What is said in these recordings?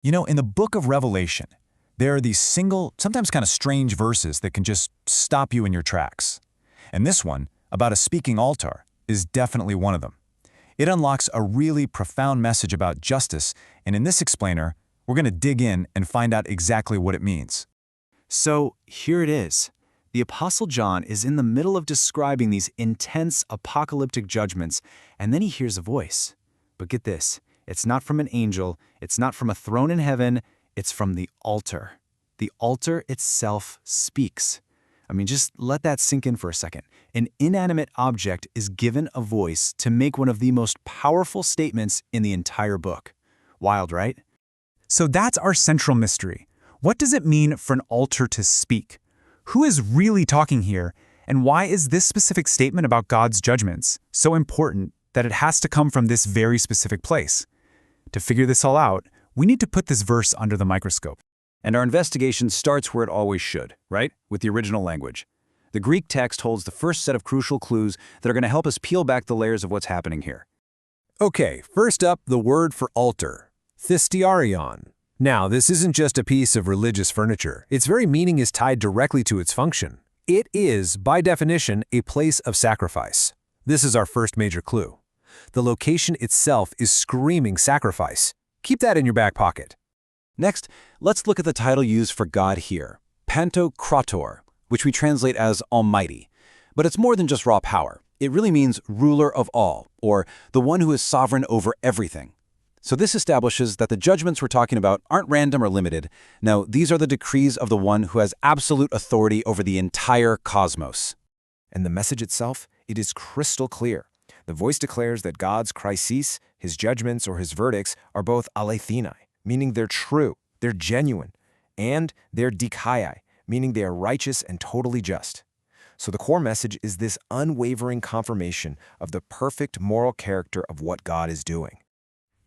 You know, in the book of Revelation, there are these single, sometimes kind of strange verses that can just stop you in your tracks. And this one, about a speaking altar, is definitely one of them. It unlocks a really profound message about justice, and in this explainer, we're going to dig in and find out exactly what it means. So here it is. The Apostle John is in the middle of describing these intense apocalyptic judgments, and then he hears a voice. But get this, it's not from an angel, it's not from a throne in heaven, it's from the altar. The altar itself speaks. I mean, just let that sink in for a second. An inanimate object is given a voice to make one of the most powerful statements in the entire book. Wild, right? So that's our central mystery. What does it mean for an altar to speak? Who is really talking here, and why is this specific statement about God's judgments so important that it has to come from this very specific place? To figure this all out, we need to put this verse under the microscope. And our investigation starts where it always should, right? With the original language. The Greek text holds the first set of crucial clues that are going to help us peel back the layers of what's happening here. Okay, first up, the word for altar, thestiarion. Now, this isn't just a piece of religious furniture. Its very meaning is tied directly to its function. It is, by definition, a place of sacrifice. This is our first major clue. The location itself is screaming sacrifice. Keep that in your back pocket. Next, let's look at the title used for God here, Pantokrator, which we translate as Almighty. But it's more than just raw power. It really means ruler of all, or the one who is sovereign over everything. So this establishes that the judgments we're talking about aren't random or limited. No, these are the decrees of the one who has absolute authority over the entire cosmos. And the message itself, it is crystal clear. The voice declares that God's krisis, his judgments or his verdicts, are both aletheini, meaning they're true, they're genuine, and they're dikaiai, meaning they are righteous and totally just. So the core message is this unwavering confirmation of the perfect moral character of what God is doing.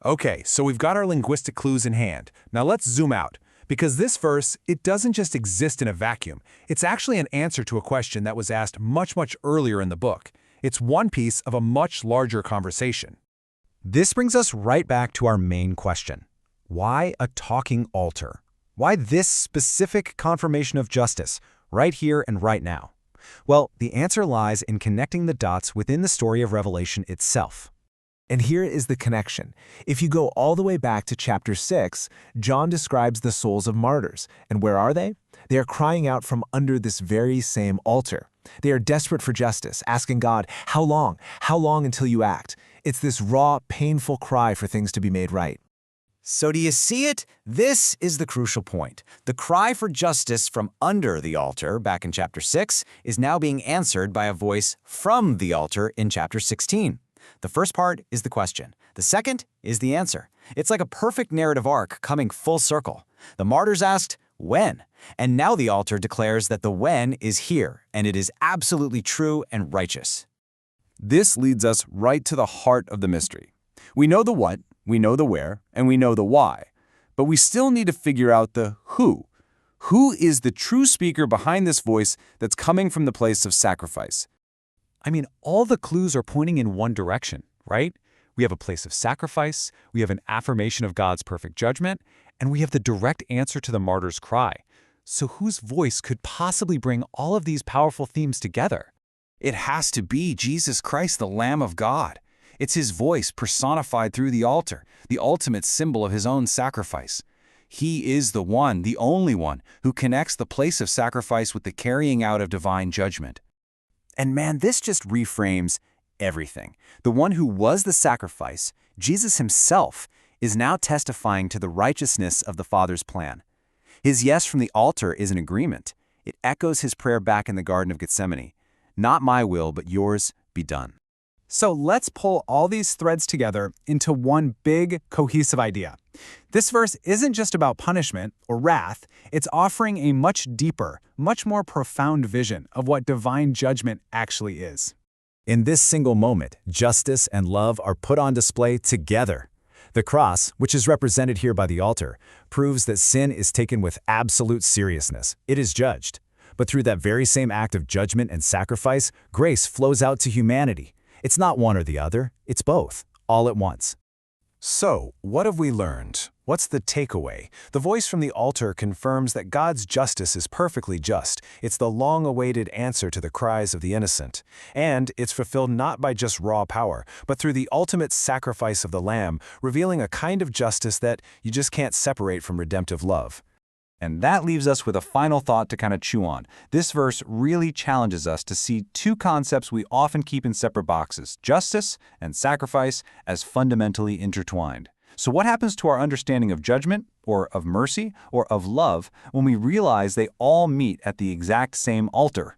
Okay, so we've got our linguistic clues in hand. Now let's zoom out, because this verse, it doesn't just exist in a vacuum. It's actually an answer to a question that was asked much earlier in the book. It's one piece of a much larger conversation. This brings us right back to our main question. Why a talking altar? Why this specific confirmation of justice, right here and right now? Well, the answer lies in connecting the dots within the story of Revelation itself. And here is the connection. If you go all the way back to chapter 6, John describes the souls of martyrs. And where are they? They are crying out from under this very same altar. They are desperate for justice, asking God, how long? How long until you act? It's this raw, painful cry for things to be made right. So do you see it? This is the crucial point. The cry for justice from under the altar back in chapter 6 is now being answered by a voice from the altar in chapter 16. The first part is the question. The second is the answer. It's like a perfect narrative arc coming full circle. The martyrs asked, when? And now the altar declares that the when is here, and it is absolutely true and righteous. This leads us right to the heart of the mystery. We know the what, we know the where, and we know the why. But we still need to figure out the who. Who is the true speaker behind this voice that's coming from the place of sacrifice? I mean, all the clues are pointing in one direction, right? We have a place of sacrifice, we have an affirmation of God's perfect judgment, and we have the direct answer to the martyr's cry. So whose voice could possibly bring all of these powerful themes together? It has to be Jesus Christ, the Lamb of God. It's his voice personified through the altar, the ultimate symbol of his own sacrifice. He is the one, the only one, who connects the place of sacrifice with the carrying out of divine judgment. And man, this just reframes everything. The one who was the sacrifice, Jesus himself, is now testifying to the righteousness of the Father's plan. His yes from the altar is an agreement. It echoes his prayer back in the Garden of Gethsemane. Not my will, but yours be done. So let's pull all these threads together into one big, cohesive idea. This verse isn't just about punishment or wrath, it's offering a much deeper, much more profound vision of what divine judgment actually is. In this single moment, justice and love are put on display together. The cross, which is represented here by the altar, proves that sin is taken with absolute seriousness. It is judged. But through that very same act of judgment and sacrifice, grace flows out to humanity. It's not one or the other, it's both, all at once. So, what have we learned? What's the takeaway? The voice from the altar confirms that God's justice is perfectly just. It's the long-awaited answer to the cries of the innocent. And it's fulfilled not by just raw power, but through the ultimate sacrifice of the Lamb, revealing a kind of justice that you just can't separate from redemptive love. And that leaves us with a final thought to kind of chew on. This verse really challenges us to see two concepts we often keep in separate boxes, justice and sacrifice, as fundamentally intertwined. So what happens to our understanding of judgment, or of mercy, or of love, when we realize they all meet at the exact same altar?